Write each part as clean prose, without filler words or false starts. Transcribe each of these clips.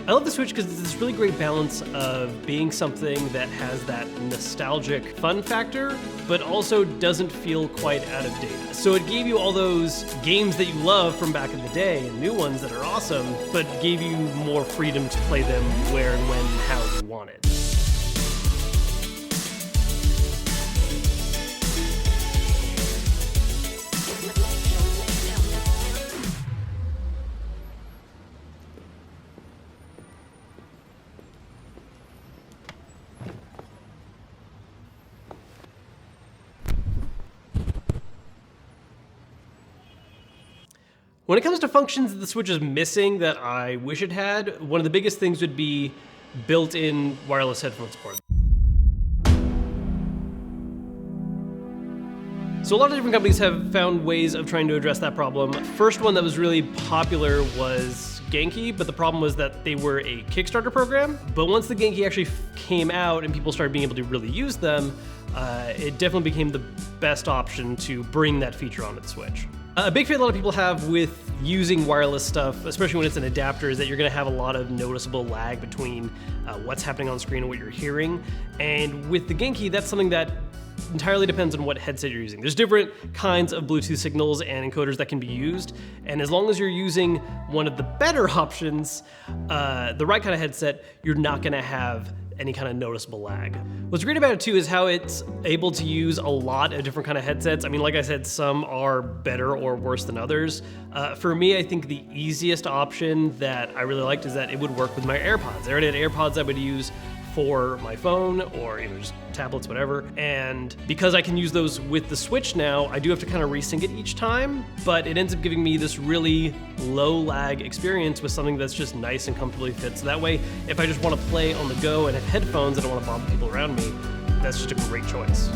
I love the Switch because it's this really great balance of being something that has that nostalgic fun factor, but also doesn't feel quite out of date. So it gave you all those games that you love from back in the day and new ones that are awesome, but gave you more freedom to play them where and when and how you wanted. When it comes to functions that the Switch is missing that I wish it had, one of the biggest things would be built-in wireless headphone support. So a lot of different companies have found ways of trying to address that problem. First one that was really popular was Genki, but the problem was that they were a Kickstarter program. But once the Genki actually came out and people started being able to really use them, it definitely became the best option to bring that feature onto the Switch. A big fear a lot of people have with using wireless stuff, especially when it's an adapter, is that you're going to have a lot of noticeable lag between what's happening on screen and what you're hearing. And with the Genki, that's something that entirely depends on what headset you're using. There's different kinds of Bluetooth signals and encoders that can be used, and as long as you're using one of the better options, the right kind of headset, you're not going to have any kind of noticeable lag. What's great about it too is how it's able to use a lot of different kind of headsets. I mean, like I said, some are better or worse than others. For me, I think the easiest option that I really liked is that it would work with my AirPods. I already had AirPods I would use for my phone or just tablets, whatever. And because I can use those with the Switch now, I do have to kind of resync it each time, but it ends up giving me this really low lag experience with something that's just nice and comfortably fit. So that way, if I just want to play on the go and have headphones, I don't want to bother people around me, that's just a great choice.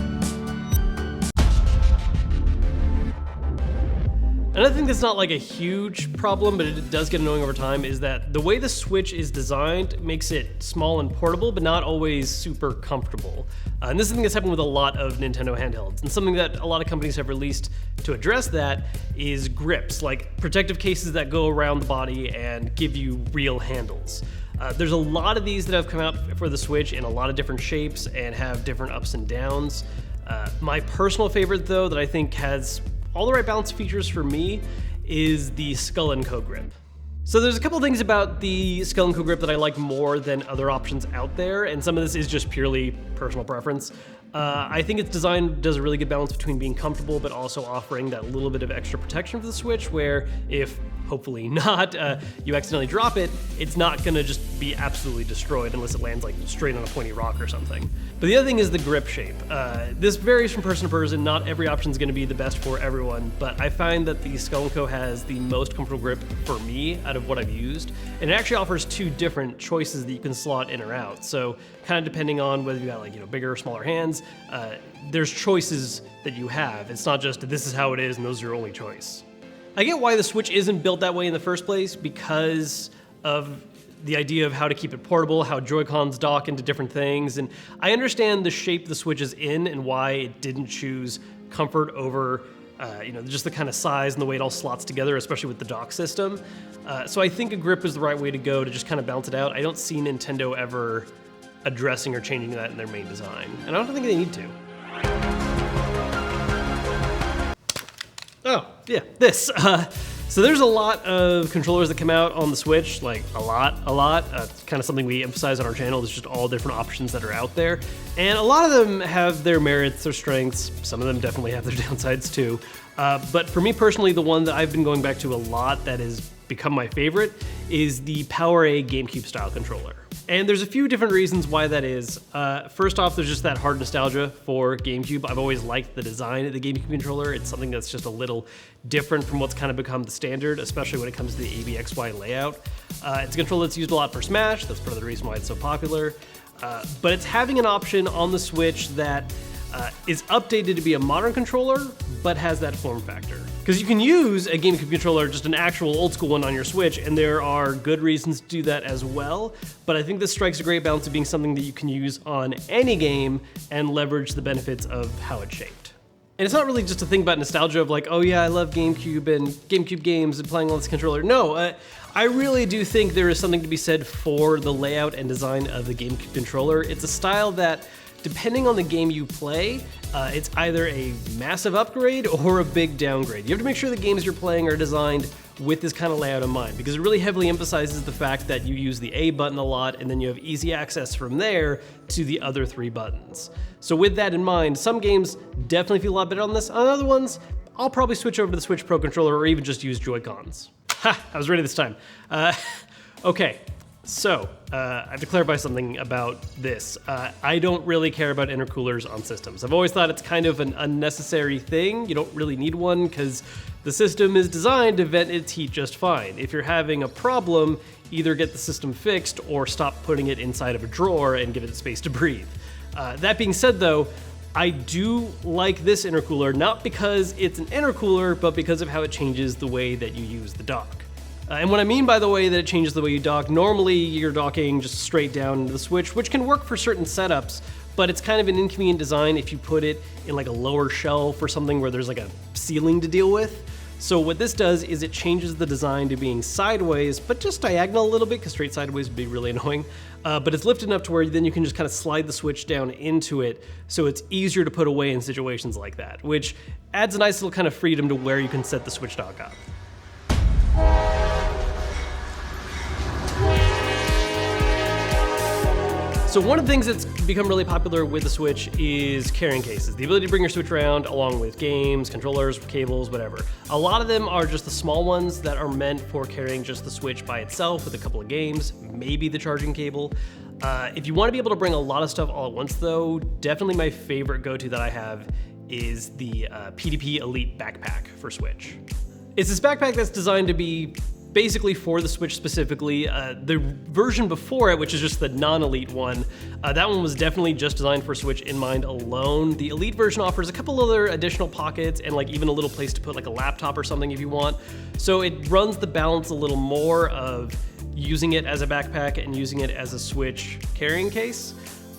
Another thing that's not like a huge problem, but it does get annoying over time, is that the way the Switch is designed makes it small and portable, but not always super comfortable. And this is something that's happened with a lot of Nintendo handhelds. And something that a lot of companies have released to address that is grips, like protective cases that go around the body and give you real handles. There's a lot of these that have come out for the Switch in a lot of different shapes and have different ups and downs. My personal favorite, though, that I think has all the right balance features for me is the Skull & Co grip. So there's a couple things about the Skull & Co grip that I like more than other options out there, and some of this is just purely personal preference. I think its design does a really good balance between being comfortable but also offering that little bit of extra protection for the Switch, where if, hopefully not, you accidentally drop it, it's not gonna just be absolutely destroyed unless it lands like straight on a pointy rock or something. But the other thing is the grip shape. This varies from person to person. Not every option is gonna be the best for everyone, but I find that the Skull & Co has the most comfortable grip for me out of what I've used. And it actually offers two different choices that you can slot in or out. So kind of depending on whether you got bigger or smaller hands, there's choices that you have. It's not just this is how it is and those are your only choice. I get why the Switch isn't built that way in the first place because of the idea of how to keep it portable, how Joy-Cons dock into different things, and I understand the shape the Switch is in and why it didn't choose comfort over just the kind of size and the way it all slots together, especially with the dock system. So I think a grip is the right way to go to just kind of balance it out. I don't see Nintendo ever addressing or changing that in their main design, and I don't think they need to. Oh, yeah, this. So there's a lot of controllers that come out on the Switch, like a lot. It's kind of something we emphasize on our channel. There's just all different options that are out there. And a lot of them have their merits, their strengths. Some of them definitely have their downsides too. But for me personally, the one that I've been going back to a lot that has become my favorite is the PowerA GameCube style controller. And there's a few different reasons why that is. First off, there's just that hard nostalgia for GameCube. I've always liked the design of the GameCube controller. It's something that's just a little different from what's kind of become the standard, especially when it comes to the ABXY layout. It's a controller that's used a lot for Smash. That's part of the reason why it's so popular. But it's having an option on the Switch that is updated to be a modern controller, but has that form factor. Because you can use a GameCube controller, just an actual old school one on your Switch, and there are good reasons to do that as well, but I think this strikes a great balance of being something that you can use on any game and leverage the benefits of how it's shaped. And it's not really just a thing about nostalgia of like, oh yeah, I love GameCube and GameCube games and playing on this controller. No, I really do think there is something to be said for the layout and design of the GameCube controller. It's a style that, depending on the game you play, it's either a massive upgrade or a big downgrade. You have to make sure the games you're playing are designed with this kind of layout in mind, because it really heavily emphasizes the fact that you use the A button a lot and then you have easy access from there to the other 3 buttons. So with that in mind, some games definitely feel a lot better on this. On other ones, I'll probably switch over to the Switch Pro controller or even just use Joy-Cons. Ha! I was ready this time. Okay. So, I have to clarify something about this. I don't really care about intercoolers on systems. I've always thought it's kind of an unnecessary thing. You don't really need one because the system is designed to vent its heat just fine. If you're having a problem, either get the system fixed or stop putting it inside of a drawer and give it space to breathe. That being said though, I do like this intercooler, not because it's an intercooler, but because of how it changes the way that you use the dock. And what I mean by the way that it changes the way you dock, normally you're docking just straight down into the Switch, which can work for certain setups, but it's kind of an inconvenient design if you put it in like a lower shelf or something where there's like a ceiling to deal with. So what this does is it changes the design to being sideways, but just diagonal a little bit, because straight sideways would be really annoying. But it's lifted enough to where then you can just kind of slide the Switch down into it, so it's easier to put away in situations like that, which adds a nice little kind of freedom to where you can set the Switch dock up. So one of the things that's become really popular with the Switch is carrying cases. The ability to bring your Switch around along with games, controllers, cables, whatever. A lot of them are just the small ones that are meant for carrying just the Switch by itself with a couple of games, maybe the charging cable. If you want to be able to bring a lot of stuff all at once though, definitely my favorite go-to that I have is the PDP Elite backpack for Switch. It's this backpack that's designed to be basically for the Switch specifically. The version before it, which is just the non-Elite one, that one was definitely just designed for Switch in mind alone. The Elite version offers a couple other additional pockets and like even a little place to put like a laptop or something if you want. So it runs the balance a little more of using it as a backpack and using it as a Switch carrying case.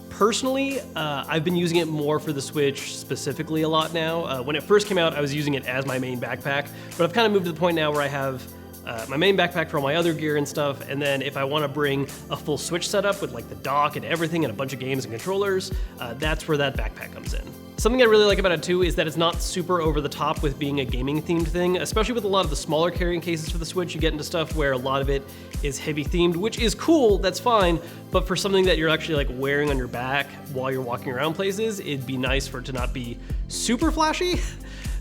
Personally, I've been using it more for the Switch specifically a lot now. When it first came out, I was using it as my main backpack, but I've kind of moved to the point now where I have my main backpack for all my other gear and stuff, and then if I want to bring a full Switch setup with like the dock and everything and a bunch of games and controllers, that's where that backpack comes in. Something I really like about it too is that it's not super over the top with being a gaming themed thing, especially with a lot of the smaller carrying cases for the Switch. You get into stuff where a lot of it is heavy themed, which is cool, that's fine, but for something that you're actually like wearing on your back while you're walking around places, it'd be nice for it to not be super flashy.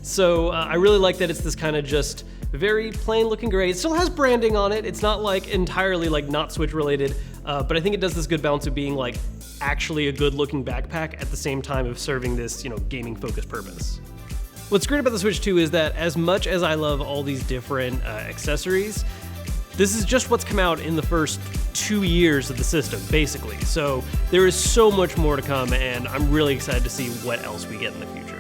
So I really like that it's this kind of just very plain looking gray. It still has branding on it. It's not like entirely like not Switch related, but I think it does this good balance of being like actually a good looking backpack at the same time of serving this, gaming focused purpose. What's great about the Switch 2 is that as much as I love all these different accessories, this is just what's come out in the first 2 years of the system, basically. So there is so much more to come, and I'm really excited to see what else we get in the future.